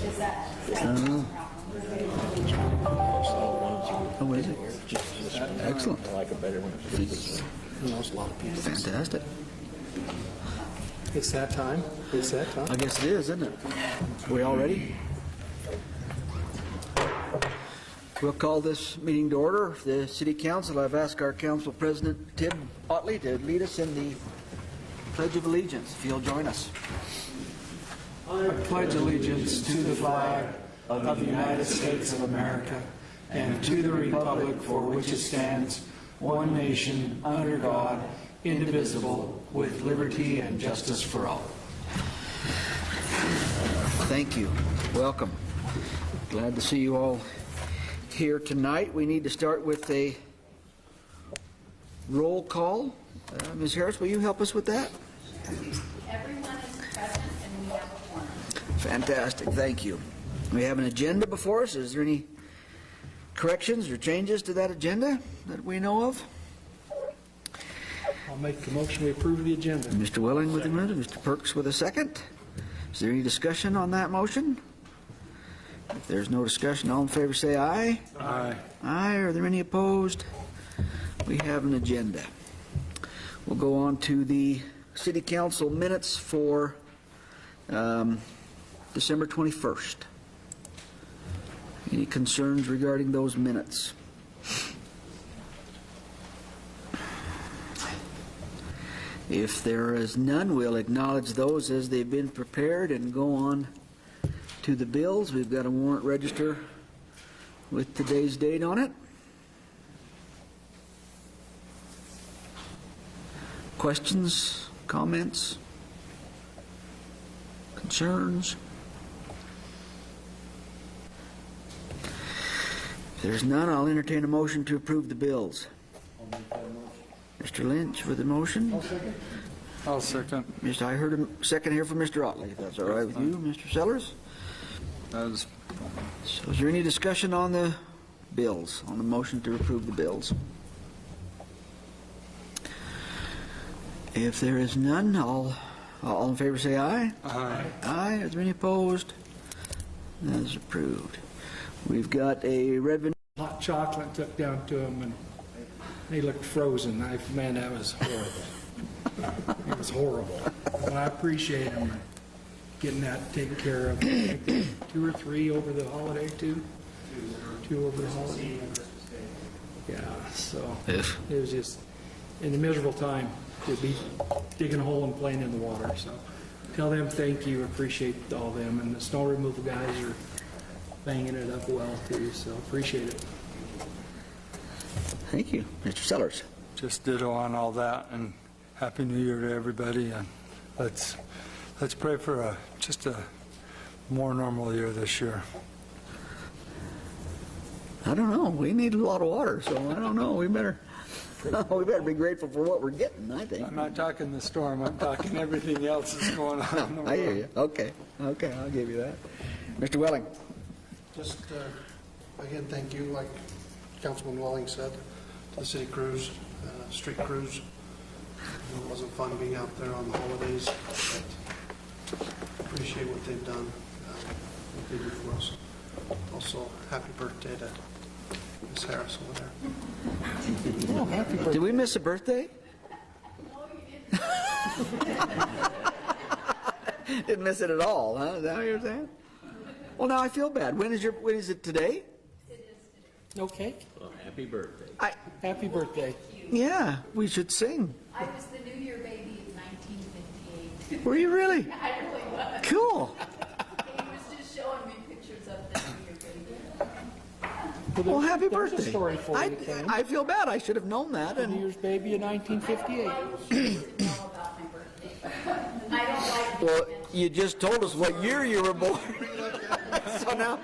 Is that? Oh, is it? Excellent. I like it better when it's just Knows a lot of people. Fantastic. It's that time. It's that time. I guess it is, isn't it? We all ready? We'll call this meeting to order. The City Council, I've asked our Council President, Tim Otley, to lead us in the Pledge of Allegiance, if you'll join us. I pledge allegiance to the flag of the United States of America and to the republic for which it stands, one nation, under God, indivisible, with liberty and justice for all. Thank you. Welcome. Glad to see you all here tonight. We need to start with a roll call. Ms. Harris, will you help us with that? Everyone is present and we have a quorum. Fantastic. Thank you. We have an agenda before us. Is there any corrections or changes to that agenda that we know of? I'll make the motion we approve the agenda. Mr. Welling with the motion, Mr. Perks with a second. Is there any discussion on that motion? If there's no discussion, all in favor say aye. Aye. Aye. Are there any opposed? We have an agenda. We'll go on to the City Council minutes for December 21st. Any concerns regarding those minutes? If there is none, we'll acknowledge those as they've been prepared and go on to the bills. We've got a warrant register with today's date on it. Questions, comments, concerns? If there's none, I'll entertain a motion to approve the bills. Mr. Lynch with the motion. I'll second. I heard a second here from Mr. Otley, if that's all right with you, Mr. Sellers. So is there any discussion on the bills, on the motion to approve the bills? If there is none, all in favor say aye. Aye. Aye. Is there any opposed? That is approved. We've got a revenue. Hot chocolate took down to them and they looked frozen. Man, that was horrible. It was horrible. But I appreciate them getting that taken care of. I think 2 or 3 over the holiday, too? 2 over the holiday. Yeah, so it was just in a miserable time to be digging a hole and playing in the water. So tell them thank you, appreciate all them. And the snow removal guys are banging it up well, too, so appreciate it. Thank you. Mr. Sellers. Just ditto on all that, and Happy New Year to everybody, and let's pray for just a more normal year this year. I don't know. We need a lot of water, so I don't know. We better be grateful for what we're getting, I think. I'm not talking the storm, I'm talking everything else that's going on in the world. I hear you. Okay, I'll give you that. Mr. Welling. Just, again, thank you, like Councilman Welling said, to the city crews, street crews. It wasn't fun being out there on the holidays, but appreciate what they've done, what they do for us. Also, happy birthday to Ms. Harris over there. Oh, happy birthday. Did we miss a birthday? Didn't miss it at all, huh? Is that what you're saying? Well, now I feel bad. When is it today? No cake? well, happy birthday. Happy birthday. Yeah, we should sing. I was the New Year baby of 1958. Were you really? I really was. Cool. He was just showing me pictures of the New Year baby. Well, happy There's birthday. a story for you, Ken. I feel bad. I should have known that. New And Year's baby in 1958. I didn't know about my birthday. I don't like well, you just told us what year you were born. So now.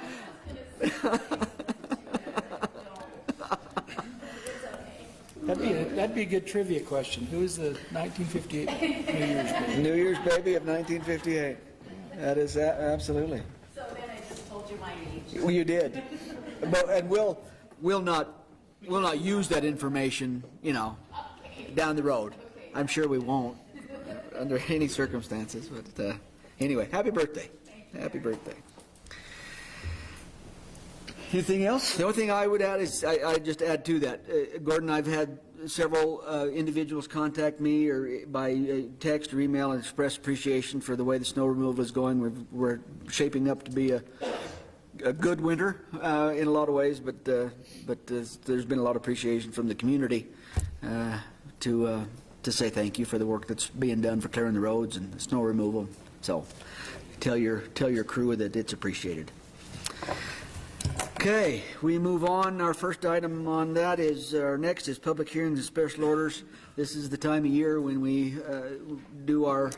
That'd be a good trivia question. Who is the 1958 New Year's baby? New Year's baby of 1958. That is that, absolutely. So then I just told you my age. Well, you did, and we'll not use that information, down the road. I'm sure we won't, under any circumstances. But anyway, happy birthday! Happy birthday! Anything else? The only thing I would add is, I just add to that. Gordon, I've had several individuals contact me or by text or email and express appreciation for the way the snow removal is going. We're shaping up to be a good winter in a lot of ways, but there's been a lot of appreciation from the community to say thank you for the work that's being done for clearing the roads and the snow removal. So tell your crew that it's appreciated. Okay, we move on. Our first item on that is, our next is public hearings and special orders. This is the time of year when we do our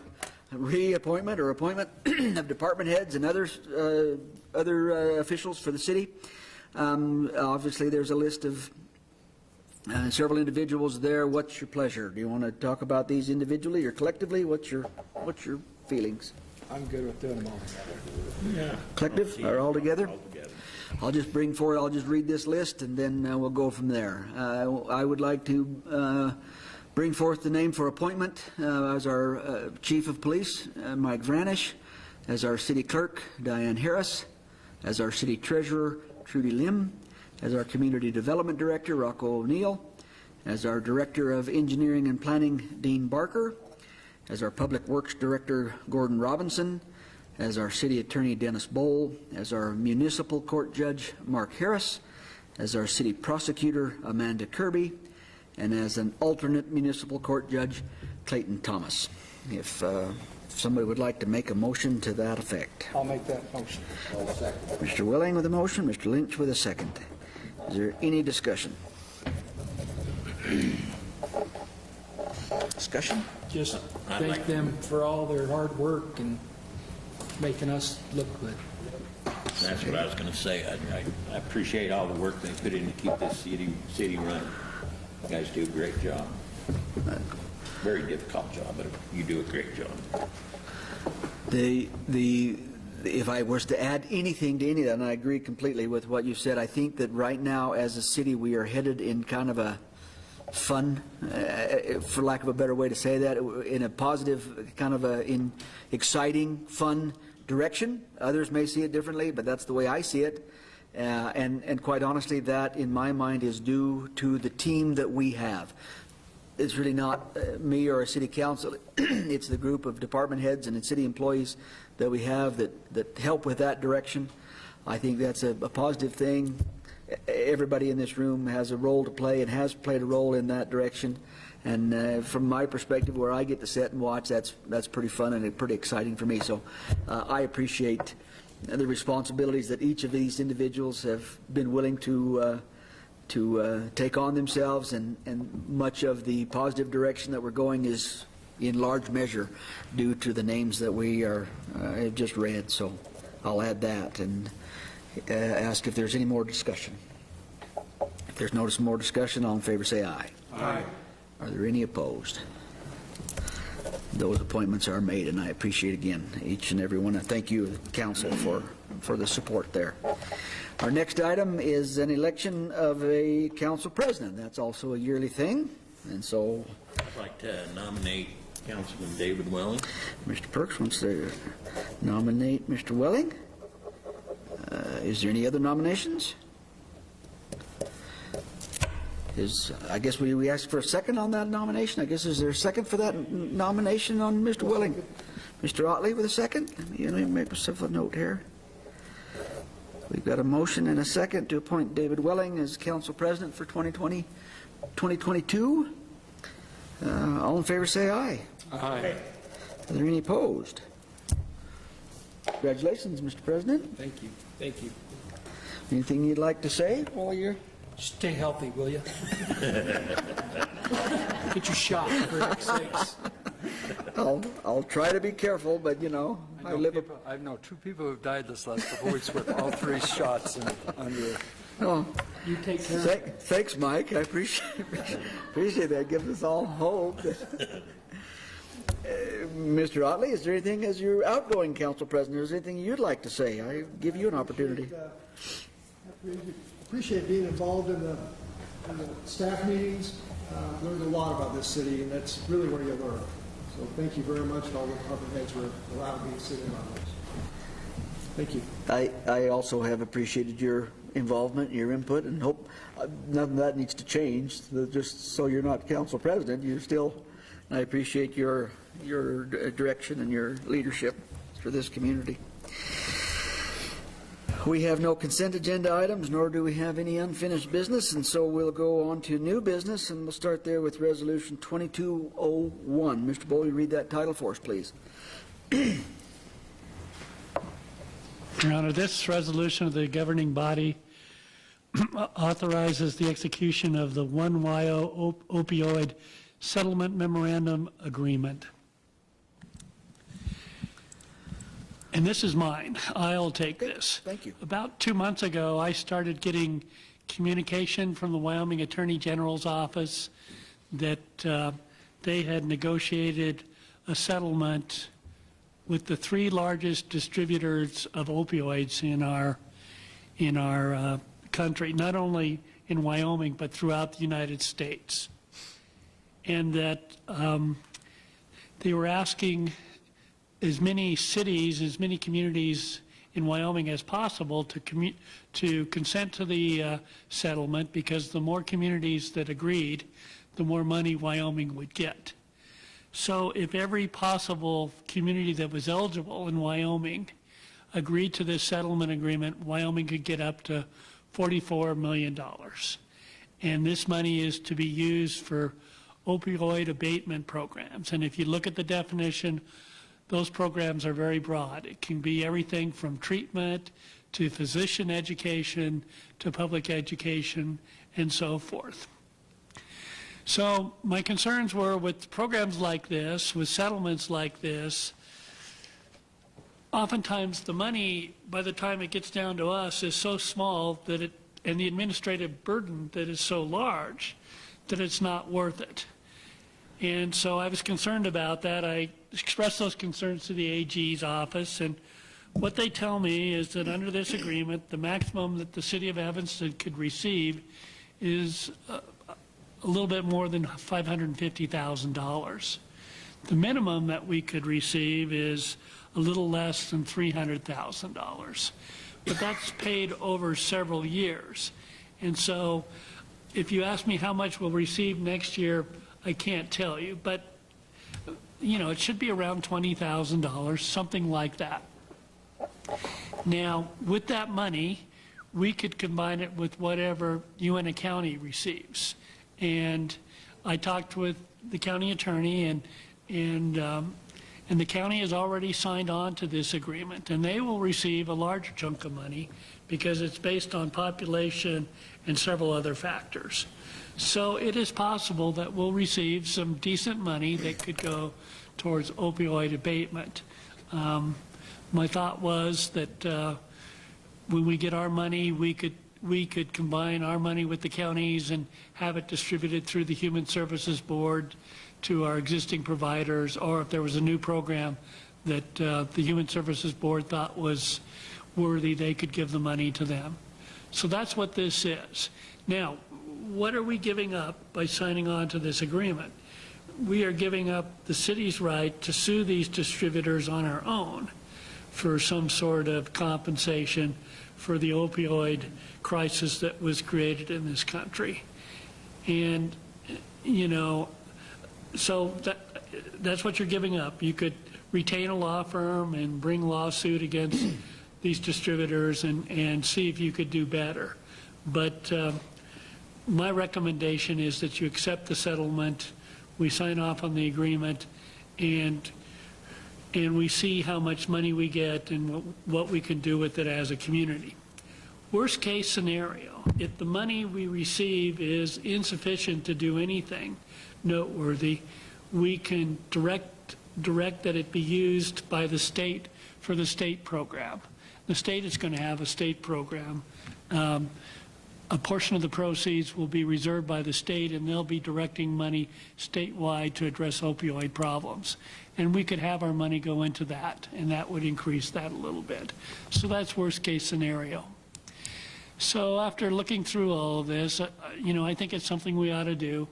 reappointment or appointment of department heads and other officials for the city. Obviously, there's a list of several individuals there. What's your pleasure? Do you want to talk about these individually or collectively? What's your feelings? I'm good with doing them all. Yeah. Collective or all together? I'll just read this list and then we'll go from there. I would like to bring forth the name for appointment as our Chief of Police, Mike Vranish, as our City Clerk, Diane Harris, as our City Treasurer, Trudy Lim, as our Community Development Director, Rocco O'Neill, as our Director of Engineering and Planning, Dean Barker, as our Public Works Director, Gordon Robinson, as our City Attorney, Dennis Bowl, as our Municipal Court Judge, Mark Harris, as our City Prosecutor, Amanda Kirby, and as an alternate Municipal Court Judge, Clayton Thomas. If somebody would like to make a motion to that effect. I'll make that motion. Mr. Willing with a motion, Mr. Lynch with a second. Is there any discussion? Discussion? Just thank them for all their hard work and making us look good. That's what I was going to say. I appreciate all the work they put in to keep this city running. You guys do a great job. Very difficult job, but you do a great job. If I was to add anything to any of that, and I agree completely with what you said, I think that right now as a city we are headed in kind of a fun, for lack of a better way to say that, in a positive, kind of in exciting, fun direction. Others may see it differently, but that's the way I see it. And quite honestly, that in my mind is due to the team that we have. It's really not me or a city council. It's the group of department heads and city employees that we have that help with that direction. I think that's a positive thing. Everybody in this room has a role to play and has played a role in that direction. And from my perspective, where I get to sit and watch, that's pretty fun and pretty exciting for me. So I appreciate the responsibilities that each of these individuals have been willing to take on themselves, and much of the positive direction that we're going is in large measure due to the names that we have just read. So I'll add that and ask if there's any more discussion. If there's no more discussion, all in favor say aye. Aye. Are there any opposed? Those appointments are made, and I appreciate again each and every one. And thank you, Council, for the support there. Our next item is an election of a council president. That's also a yearly thing, and so I'd like to nominate Councilman David Welling. Mr. Perks wants to nominate Mr. Welling. Is there any other nominations? I guess we asked for a second on that nomination. I guess is there a second for that nomination on Mr. Welling? Mr. Otley with a second? Let me make myself a note here. We've got a motion and a second to appoint David Welling as council president for 2022. All in favor say aye. Aye. Are there any opposed? Congratulations, Mr. President. Thank you. Thank you. Anything you'd like to say while you're... Stay healthy, will you? Get your shot, for heck's sakes. I'll try to be careful, but I know two people who've died this last couple of weeks with all three shots under. Oh, You take care of it. thanks, Mike. I appreciate that. Gives us all hope. Mr. Otley, is there anything, as your outgoing council president, is there anything you'd like to say? I give you an opportunity. Appreciate being involved in the staff meetings. Learned a lot about this city, and that's really where you learn. So thank you very much to all the department heads for allowing me to sit in on this. Thank you. I also have appreciated your involvement, your input, and hope none of that needs to change. Just so you're not council president, you're still, I appreciate your direction and your leadership for this community. We have no consent agenda items, nor do we have any unfinished business, and so we'll go on to new business, and we'll start there with Resolution 2201. Mr. Bowe, you read that title for us, please. Your Honor, this resolution of the governing body authorizes the execution of the 1YO opioid settlement memorandum agreement. And this is mine. I'll take this. Thank you. About 2 months ago, I started getting communication from the Wyoming Attorney General's office that they had negotiated a settlement with the 3 largest distributors of opioids in our country, not only in Wyoming, but throughout the United States. And that they were asking as many cities, as many communities in Wyoming as possible to consent to the settlement, because the more communities that agreed, the more money Wyoming would get. So if every possible community that was eligible in Wyoming agreed to this settlement agreement, Wyoming could get up to $44 million. And this money is to be used for opioid abatement programs. And if you look at the definition, those programs are very broad. It can be everything from treatment to physician education to public education and so forth. So my concerns were with programs like this, with settlements like this, oftentimes the money, by the time it gets down to us, is so small that and the administrative burden that is so large that it's not worth it. And so I was concerned about that. I expressed those concerns to the AG's office, and what they tell me is that under this agreement, the maximum that the city of Evanston could receive is a little bit more than $550,000. The minimum that we could receive is a little less than $300,000, but that's paid over several years. And so if you ask me how much we'll receive next year, I can't tell you, but you know, it should be around $20,000, something like that. Now, with that money, we could combine it with whatever Uintah County receives. And I talked with the county attorney, and the county has already signed on to this agreement, and they will receive a large chunk of money because it's based on population and several other factors. So it is possible that we'll receive some decent money that could go towards opioid abatement. My thought was that when we get our money, we could combine our money with the counties and have it distributed through the Human Services Board to our existing providers, or if there was a new program that the Human Services Board thought was worthy, they could give the money to them. So that's what this is. Now, what are we giving up by signing on to this agreement? We are giving up the city's right to sue these distributors on our own for some sort of compensation for the opioid crisis that was created in this country. And, you know, so that's what you're giving up. You could retain a law firm and bring lawsuit against these distributors and see if you could do better. But my recommendation is that you accept the settlement, we sign off on the agreement, and we see how much money we get and what we can do with it as a community. Worst case scenario, if the money we receive is insufficient to do anything noteworthy, we can direct that it be used by the state for the state program. The state is going to have a state program. A portion of the proceeds will be reserved by the state, and they'll be directing money statewide to address opioid problems. And we could have our money go into that, and that would increase that a little bit. So that's worst case scenario. So after looking through all of this, you know, I think it's something we ought to do.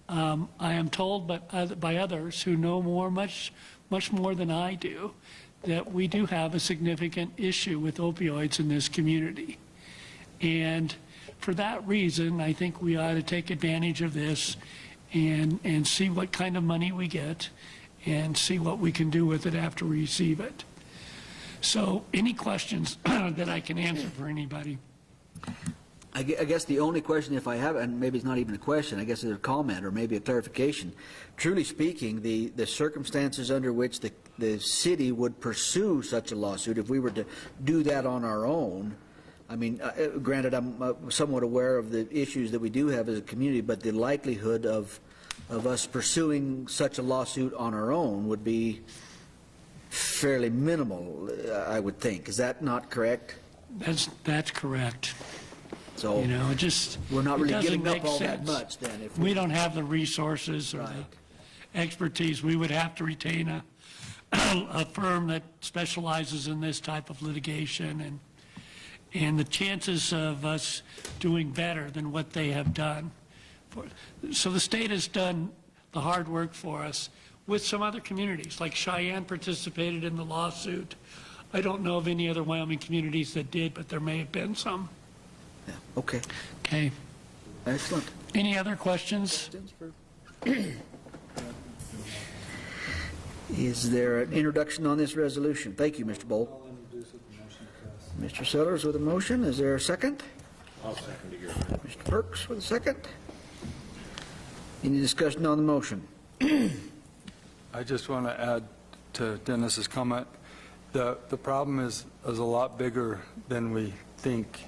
I am told by others who know much more than I do, that we do have a significant issue with opioids in this community. And for that reason, I think we ought to take advantage of this and see what kind of money we get and see what we can do with it after we receive it. So any questions that I can answer for anybody? I guess the only question, if I have, and maybe it's not even a question, I guess it's a comment or maybe a clarification. Truly speaking, the circumstances under which the city would pursue such a lawsuit, if we were to do that on our own, I mean, granted, I'm somewhat aware of the issues that we do have as a community, but the likelihood of us pursuing such a lawsuit on our own would be fairly minimal, I would think. Is that not correct? That's correct. So You know, it just, we're not it really doesn't giving up make all that sense. much then. If We don't have the resources or Right. the expertise. We would have to retain a firm that specializes in this type of litigation, and the chances of us doing better than what they have done. So the state has done the hard work for us with some other communities, like Cheyenne participated in the lawsuit. I don't know of any other Wyoming communities that did, but there may have been some. Yeah, okay, Okay. excellent. Any other questions? Is there an introduction on this resolution? Thank you, Mr. Bolt. Mr. Sellers with a motion. Is there a second? I'll second it. Mr. Perks with a second. Any discussion on the motion? I just want to add to Dennis's comment, the problem is a lot bigger than we think,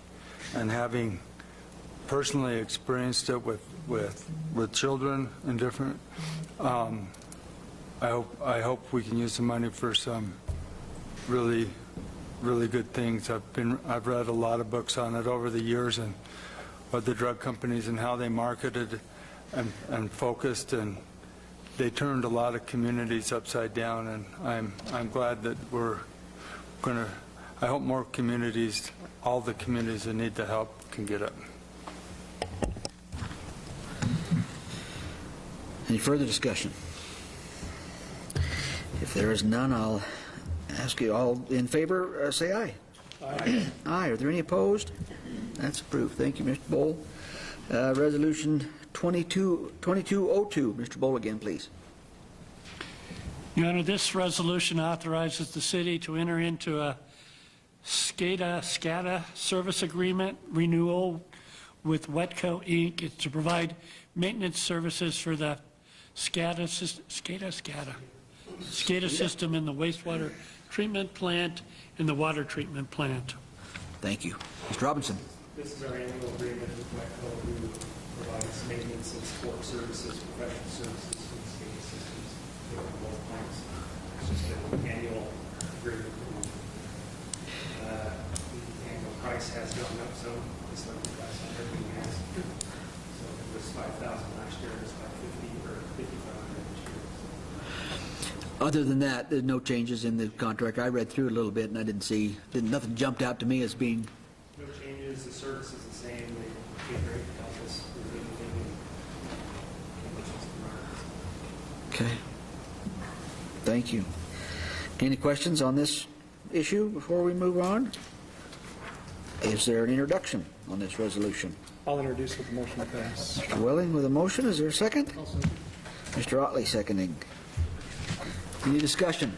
and having personally experienced it with children and different, I hope we can use the money for some really good things. I've read a lot of books on it over the years, and what the drug companies and how they marketed and focused, and they turned a lot of communities upside down, and I'm glad that we're going to, I hope more communities, all the communities that need the help can get it. Any further discussion? If there is none, I'll ask you all in favor, say aye. Aye. Aye. Are there any opposed? That's approved. Thank you, Mr. Bowl. Resolution 2202. Mr. Bowl again, please. Your Honor, this resolution authorizes the city to enter into a SCADA service agreement renewal with Wetco Inc. It's to provide maintenance services for the SCADA system in the wastewater treatment plant and the water treatment plant. Thank you. Mr. Robinson. This is our annual agreement with Wetco, who provides maintenance and support services, professional services for the SCADA systems for both plants. It's just an annual agreement. The annual price has gone up some, just like the price on everything has. So it was $5,000 last year, it's about $50,000 or $5,500 this year. Other than that, there's no changes in the contract. I read through it a little bit and I nothing jumped out to me as being. No changes, the service is the same, they great to help us with anything. Okay. Thank you. Any questions on this issue before we move on? Is there an introduction on this resolution? I'll introduce with the motion to pass. Mr. Welling with a motion. Is there a second? Mr. Otley seconding. Any discussion?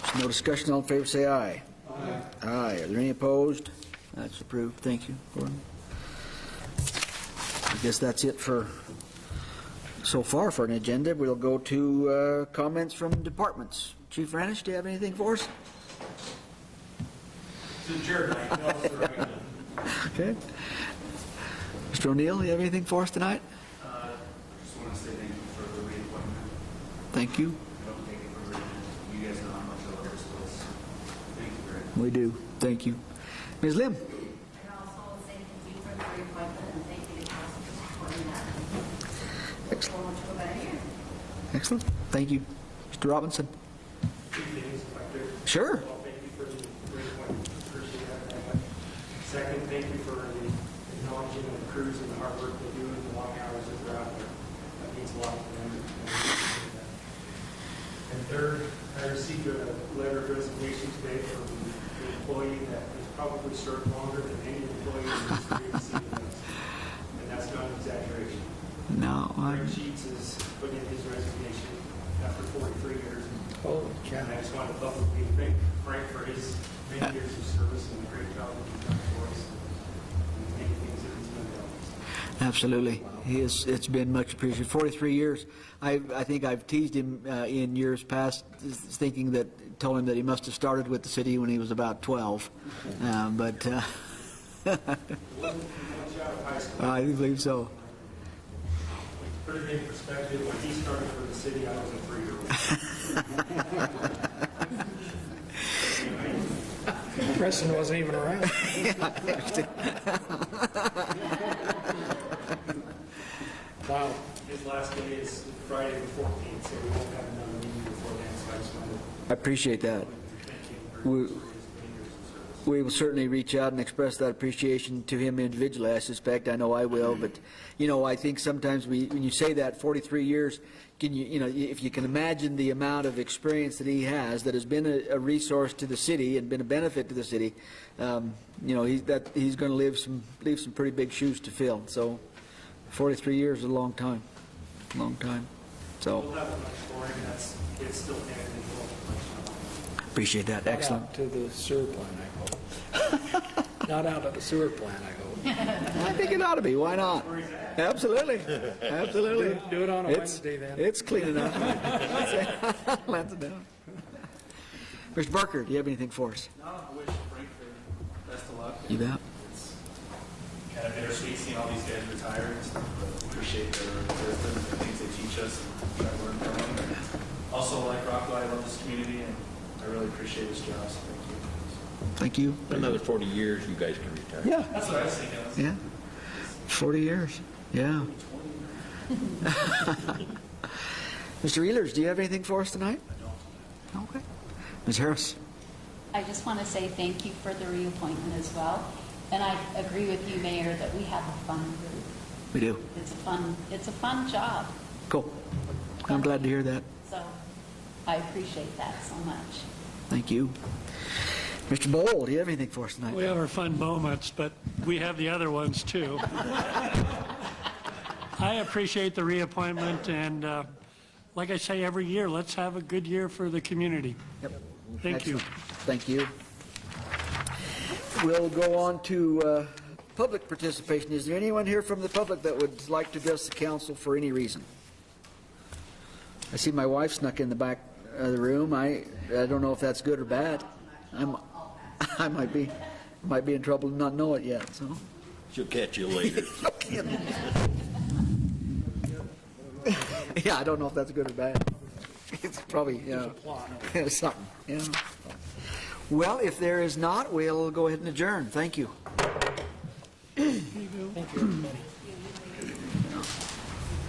There's no discussion. All in favor, say aye. Aye. Aye. Are there any opposed? That's approved. Thank you, Gordon. I guess that's it for so far for an agenda. We'll go to comments from departments. Chief Ranish, do you have anything for us? Okay. Mr. O'Neill, do you have anything for us tonight? Just want to say thank you for the reappointment. Thank you. I don't take it for granted. You guys know how much I love this place. Thank you very much. We do. Thank you. Ms. Lim? And also say thank you for the reappointment and thank you to council for supporting that. Look forward to a better year. Excellent. Thank you. Mr. Robinson? Two things, if I could. Sure. Well, thank you for the reappointment. Appreciate that very much. Second, thank you for the acknowledging the crews and the hard work they do and the long hours that they're out there. That means a lot to them. And third, I received a letter of resignation today from the employee that has probably served longer than any employee in the history of the city of Evanston. And that's not an exaggeration. No, Frank Sheets has put in his resignation after 43 years. Holy cow. And I just want to publicly thank Frank for his many years of service and the great job that he's done for us and the many things that he's done to help us. absolutely. It's been much appreciated. 43 years. I think I've teased him in years past, told him that he must have started with the city when he was about 12. But I believe so. Put it in perspective, when he started for the city, I was a 3-year-old. Preston wasn't even around. Wow. His last day is Friday the 14th, so we won't have another meeting before then, so I just wanted I appreciate that. to thank him very much for his many years of service. We will certainly reach out and express that appreciation to him individually, I suspect. I know I will, but, I think sometimes when you say that, 43 years, if you can imagine the amount of experience that he has, that has been a resource to the city and been a benefit to the city, he's going to leave some pretty big shoes to fill. So 43 years is a long time, So We'll have a much for him, it's still technically much. appreciate that. Excellent. Out to the sewer plant, I hope. Not out of the sewer plant, I hope. I think it ought to be. Why not? Absolutely. Absolutely. Do it on a It's- Wednesday then. It's clean enough. Let's down. Mr. Barker, do you have anything for us? No, I wish Frank the best of luck. You bet. It's kind of bittersweet seeing all these guys retire and stuff, but appreciate their wisdom and the things they teach us and try to learn from them. And also, like Rocco, I love this community and I really appreciate his job, so thank you. Thank you. Another 40 years, you guys can retire. Yeah. That's what I was thinking. Yeah. 40 years. Yeah. Mr. Ehlers, do you have anything for us tonight? I don't. Okay. Ms. Harris? I just want to say thank you for the reappointment as well. And I agree with you, Mayor, that we have a fun group. We do. It's a fun job. Cool. I'm glad to hear that. So I appreciate that so much. Thank you. Mr. Bowl, do you have anything for us tonight? We have our fun moments, but we have the other ones too. I appreciate the reappointment, and like I say every year, let's have a good year for the community. Yep. Thank you. Excellent. Thank you. We'll go on to public participation. Is there anyone here from the public that would like to address the council for any reason? I see my wife snuck in the back of the room. I don't know if that's good or bad. I might be in trouble and not know it yet. So. She'll catch you later. No kidding. Yeah, I don't know if that's good or bad. It's probably something. Yeah. Well, if there is not, we'll go ahead and adjourn. Thank you. Thank you, everybody.